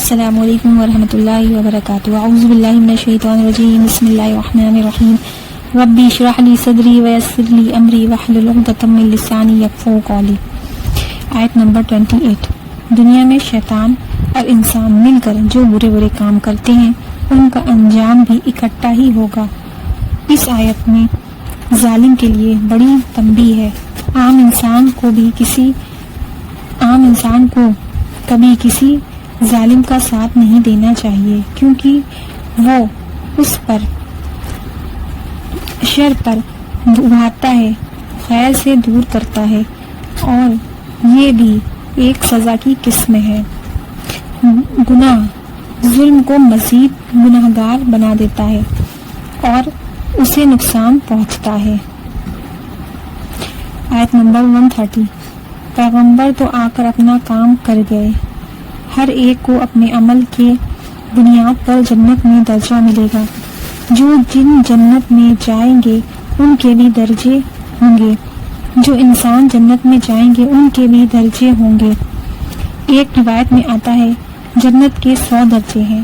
السلام علیکم ورحمۃ اللہ وبرکاتہ۔ اعوذ باللہ من الشیطان الرجیم، بسم اللہ الرحمن الرحیم۔ ربی اشرح لی صدری ویسر لی امری واحلل عقدۃ من لسانی یفقہوا قولی۔ آیت نمبر 28۔ دنیا میں شیطان اور انسان مل کر جو برے برے کام کرتے ہیں ان کا انجام بھی اکٹھا ہی ہوگا۔ اس آیت میں ظالم کے لیے بڑی تنبیہ ہے۔ عام انسان کو کبھی کسی ظالم کا ساتھ نہیں دینا چاہیے، کیونکہ وہ اس پر شر پر ابھارتا ہے، خیر سے دور کرتا ہے، اور یہ بھی ایک سزا کی قسم ہے۔ گناہ ظلم کو مزید گنہگار بنا دیتا ہے اور اسے نقصان پہنچتا ہے۔ آیت نمبر 130۔ پیغمبر تو آ کر اپنا کام کر گئے، ہر ایک کو اپنے عمل کے بنیاد پر جنت میں درجہ ملے گا۔ جو جن جنت میں جائیں گے ان کے بھی درجے ہوں گے، جو انسان جنت میں جائیں گے ان کے بھی درجے ہوں گے۔ ایک روایت میں آتا ہے جنت کے 100 درجے ہیں،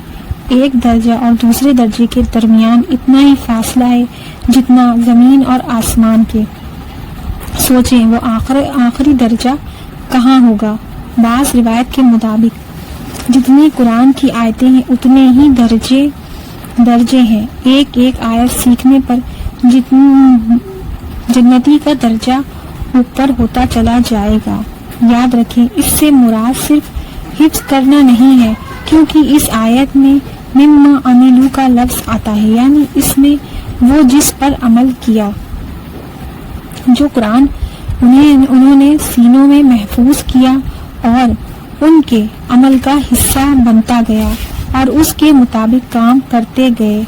ایک درجہ اور دوسرے درجے کے درمیان اتنا ہی فاصلہ ہے جتنا زمین اور آسمان کے۔ سوچیں وہ آخری درجہ کہاں ہوگا؟ بعض روایت کے مطابق جتنی قرآن کی آیتیں ہیں اتنے ہی درجے ہیں۔ ایک آیت سیکھنے پر جنتی کا درجہ اوپر ہوتا چلا جائے گا۔ یاد رکھیں اس سے مراد صرف حفظ کرنا نہیں ہے، کیونکہ اس آیت میں مما عملوا کا لفظ آتا ہے، یعنی اس میں وہ جس پر عمل کیا، جو قرآن انہوں نے سینوں میں محفوظ کیا اور ان کے عمل کا حصہ بنتا گیا اور اس کے مطابق کام کرتے گئے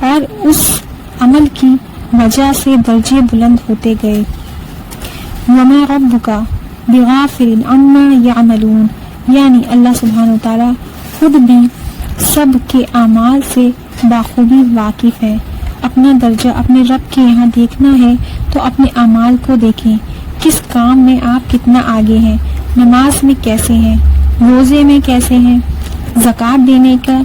اور اس عمل کی وجہ سے درجے بلند ہوتے گئے۔ وما ربک بغافل عما یعملون، یعنی اللہ سبحانہ وتعالی خود بھی سب کے اعمال سے بخوبی واقف ہے۔ اپنا درجہ اپنے رب کے یہاں دیکھنا ہے تو اپنے اعمال کو دیکھیں، کس کام میں آپ کتنا آگے ہیں، نماز میں کیسے ہیں، روزے میں کیسے ہیں، زکوٰۃ دینے کا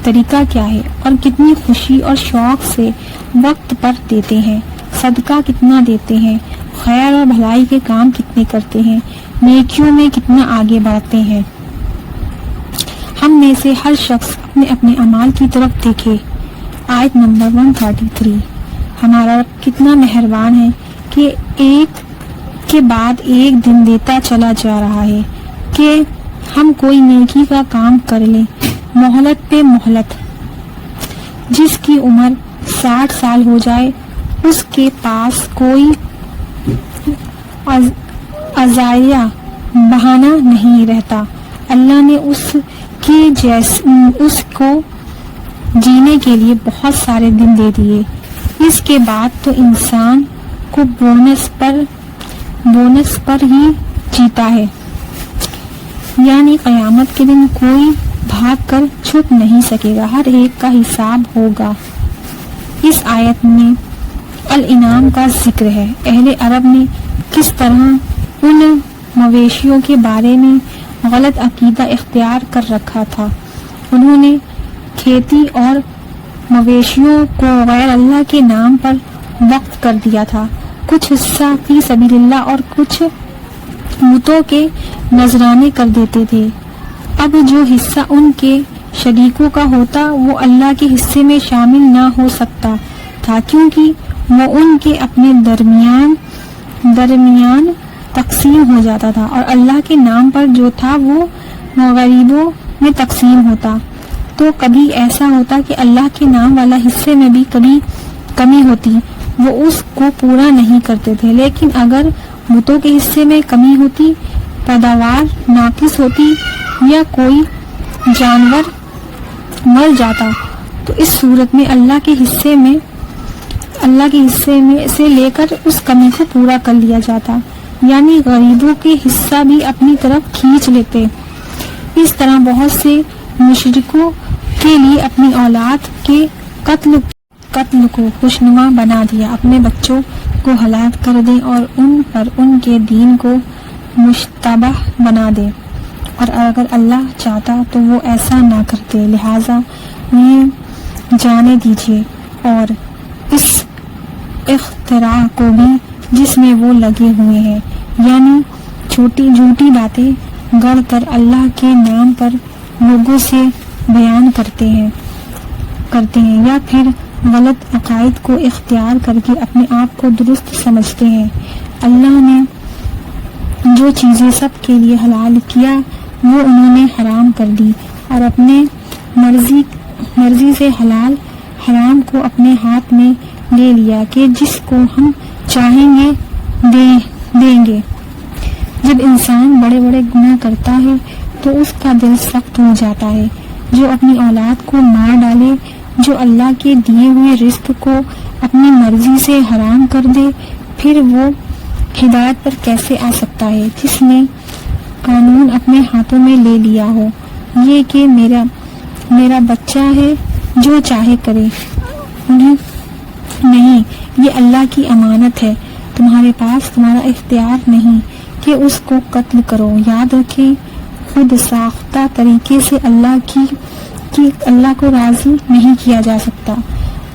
طریقہ کیا ہے اور کتنی خوشی اور شوق سے وقت پر دیتے ہیں، صدقہ کتنا دیتے ہیں، خیر اور بھلائی کے کام کتنے کرتے ہیں، نیکیوں میں کتنا آگے بڑھتے ہیں۔ ہم میں سے ہر شخص اپنے اپنے اعمال کی طرف دیکھے۔ آیت نمبر 133۔ ہمارا رب کتنا مہربان ہے کہ ایک کے بعد ایک دن دیتا چلا جا رہا ہے کہ ہم کوئی نیکی کا کام کر لیں، مہلت پہ مہلت۔ جس کی عمر 60 سال ہو جائے اس کے پاس کوئی عذائیہ بہانہ نہیں رہتا۔ اللہ نے اس کو جینے کے لیے بہت سارے دن دے دیے، اس کے بعد تو انسان کو بونس پر ہی جیتا ہے، یعنی قیامت کے دن کوئی بھاگ کر چھپ نہیں سکے گا، ہر ایک کا حساب ہوگا۔ اس آیت میں الانعام کا ذکر ہے۔ اہل عرب نے کس طرح ان مویشیوں کے بارے میں غلط عقیدہ اختیار کر رکھا تھا۔ انہوں نے کھیتی اور مویشیوں کو غیر اللہ کے نام پر وقف کر دیا تھا، کچھ حصہ فی سبیل اللہ اور کچھ بتوں کے نذرانے کر دیتے تھے۔ اب جو حصہ ان کے شریکوں کا ہوتا وہ اللہ کے حصے میں شامل نہ ہو سکتا تھا، کیونکہ وہ ان کے اپنے درمیان تقسیم ہو جاتا تھا، اور اللہ کے نام پر جو تھا وہ غریبوں میں تقسیم ہوتا۔ تو کبھی ایسا ہوتا کہ اللہ کے نام والا حصے میں بھی کبھی کمی ہوتی، وہ اس کو پورا نہیں کرتے تھے، لیکن اگر بتوں کے حصے میں کمی ہوتی، پیداوار ناقص ہوتی یا کوئی جانور مر جاتا تو اس صورت میں اللہ کے حصے میں سے لے کر اس کمی کو پورا کر لیا جاتا، یعنی غریبوں کے حصہ بھی اپنی طرف کھینچ لیتے۔ اس طرح بہت سے مشرکوں کے لیے اپنی اولاد کے قتل کو خوشنما بنا دیا، اپنے بچوں کو ہلاک کر دیں اور ان پر ان کے دین کو مشتبہ بنا دیں اور اگر اللہ چاہتا تو وہ ایسا نہ کرتے، لہٰذا انہیں جانے دیجیے اور اس اختراع کو بھی جس میں وہ لگے ہوئے ہیں، یعنی جھوٹی باتیں گڑھ کر اللہ کے نام پر لوگوں سے بیان کرتے ہیں یا پھر غلط عقائد کو اختیار کر کے اپنے آپ کو درست سمجھتے ہیں۔ اللہ نے جو چیزیں سب کے لیے حلال کیا وہ انہوں نے حرام کر دی، اور اپنے مرضی سے حرام کو اپنے ہاتھ میں لے لیا کہ جس کو ہم چاہیں گے دیں گے۔ جب انسان بڑے بڑے گناہ کرتا ہے تو اس کا دل سخت ہو جاتا ہے۔ جو اپنی اولاد کو مار ڈالے، جو اللہ کے دیے ہوئے رزق کو اپنی مرضی سے حرام کر دے، پھر وہ ہدایت پر کیسے آ سکتا ہے؟ جس نے قانون اپنے ہاتھوں میں لے لیا ہو، یہ کہ میرا بچہ ہے، جو چاہے کرے، انہیں نہیں، یہ اللہ کی امانت ہے، تمہارے پاس تمہارا اختیار نہیں کہ اس کو قتل کرو۔ یاد رکھیں، خود ساختہ طریقے سے اللہ کو راضی نہیں کیا جا سکتا۔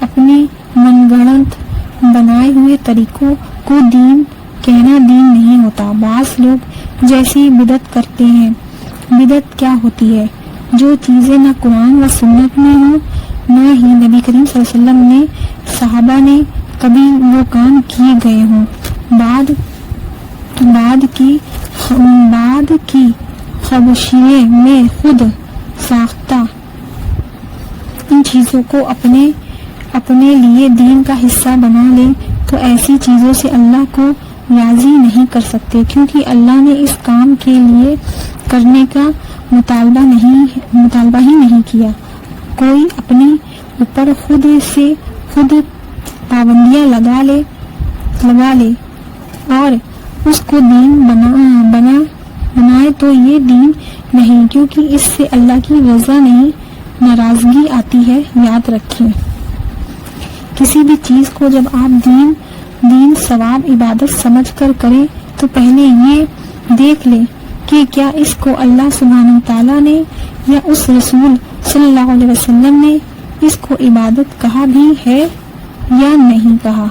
اپنے من گھڑت بنائے ہوئے طریقوں کو دین کہنا دین نہیں ہوتا۔ بعض لوگ جیسی بدعت کرتے ہیں۔ بدعت کیا ہوتی ہے؟ جو چیزیں نہ قرآن و سنت میں ہوں، نہ ہی نبی کریم صلی اللہ علیہ وسلم نے، صحابہ نے کبھی وہ کام کیے گئے ہوں۔ بعد کی خبشیے میں خود ساختہ ان چیزوں کو اپنے لیے دین کا حصہ بنا لیں تو ایسی چیزوں سے اللہ کو راضی نہیں کر سکتے، کیونکہ اللہ نے اس کام کے لیے کرنے کا مطالبہ ہی نہیں کیا۔ کوئی اپنے اوپر خود پابندیاں لگا لے اور اس کو دین بنائے تو یہ دین نہیں، کیونکہ اس سے اللہ کی رضا نہیں، ناراضگی آتی ہے۔ یاد رکھیں، کسی بھی چیز کو جب آپ دین ثواب عبادت سمجھ کر کریں تو پہلے یہ دیکھ لیں کہ کیا اس کو اللہ سبحانہ تعالیٰ نے یا اس رسول صلی اللہ علیہ وسلم نے اس کو عبادت کہا بھی ہے یا نہیں کہا۔